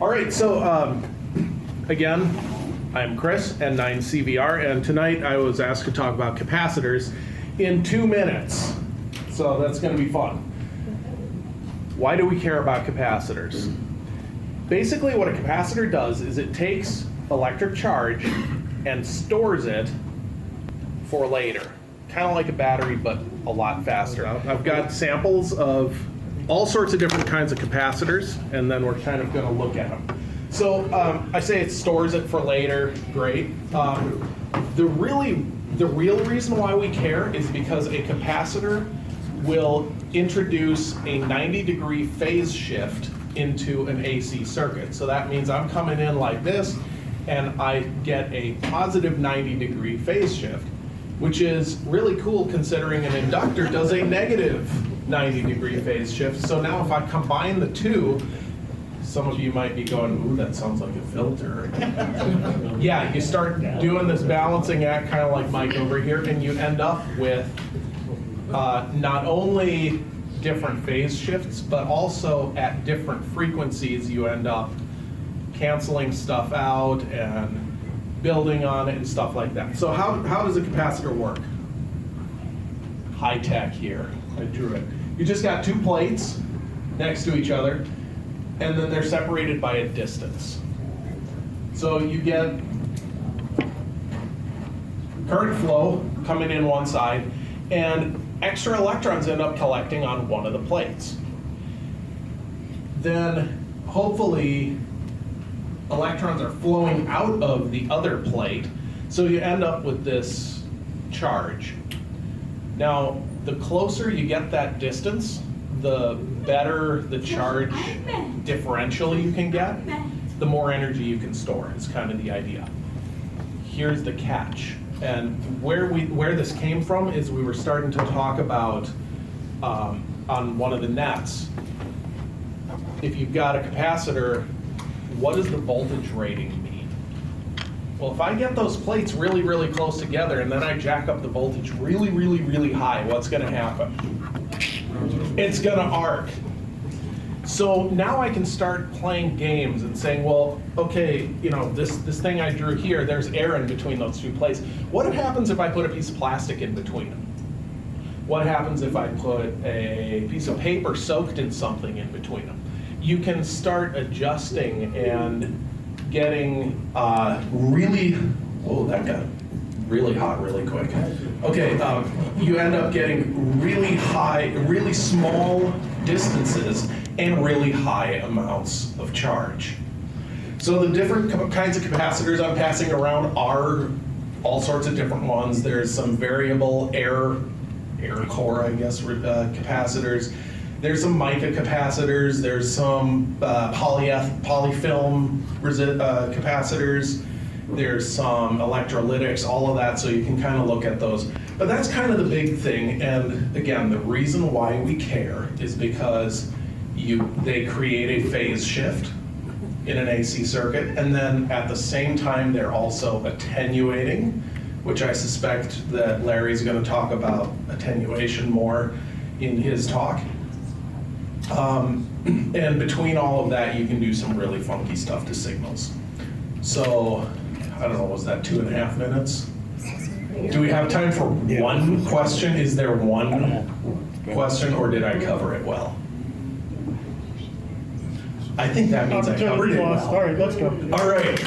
All right, so again, I'm Chris, N9CVR, and tonight I was asked to talk about capacitors in 2 minutes. So that's going to be fun. Why do we care about capacitors? Basically, what a capacitor does is it takes electric charge and stores it for later. Kind of like a battery, but a lot faster. I've got samples of all sorts of different kinds of capacitors, and then we're kind of going to look at them. So I say it stores it for later. Great. The real reason why we care is because a capacitor will introduce a 90-degree phase shift into an AC circuit. So that means I'm coming in like this, and I get a positive 90-degree phase shift, which is really cool considering an inductor does a negative 90-degree phase shift. So now if I combine the two, some of you might be going, ooh, that sounds like a filter. Yeah, you start doing this balancing act kind of like Mike over here, and you end up with not only different phase shifts, but also at different frequencies you end up canceling stuff out and building on it and stuff like that. So how does a capacitor work? High tech here. I drew it. You just got two plates next to each other, and then they're separated by a distance. So you get current flow coming in one side, and extra electrons end up collecting on one of the plates. Then hopefully electrons are flowing out of the other plate, so you end up with this charge. Now, the closer you get that distance, the better the charge differential you can get, the more energy you can store. It's kind of the idea. Here's the catch. And where this came from is we were starting to talk about on one of the nets, if you've got a capacitor, what does the voltage rating mean? Well, if I get those plates really, really close together and then I jack up the voltage really, really, really high, what's going to happen? It's going to arc. So now I can start playing games and saying, well, okay, you know, this thing I drew here, there's air in between those two plates. What happens if I put a piece of plastic in between them? What happens if I put a piece of paper soaked in something in between them? You can start adjusting and getting really, oh, that got really hot really quick. Okay, you end up getting really high, really small distances and really high amounts of charge. So the different kinds of capacitors I'm passing around are all sorts of different ones. There's some variable air core, I guess, capacitors. There's some mica capacitors. There's some polyfilm capacitors. There's some electrolytics, all of that, so you can kind of look at those. But that's kind of the big thing, and again, the reason why we care is because they create a phase shift in an AC circuit, and then at the same time, they're also attenuating, which I suspect that Larry's going to talk about attenuation more in his talk. And between all of that, you can do some really funky stuff to signals. So, I don't know, was that 2.5 minutes? Do we have time for one question? Is there one question, or did I cover it well? I think that means I covered it well. All right, let's go. All right.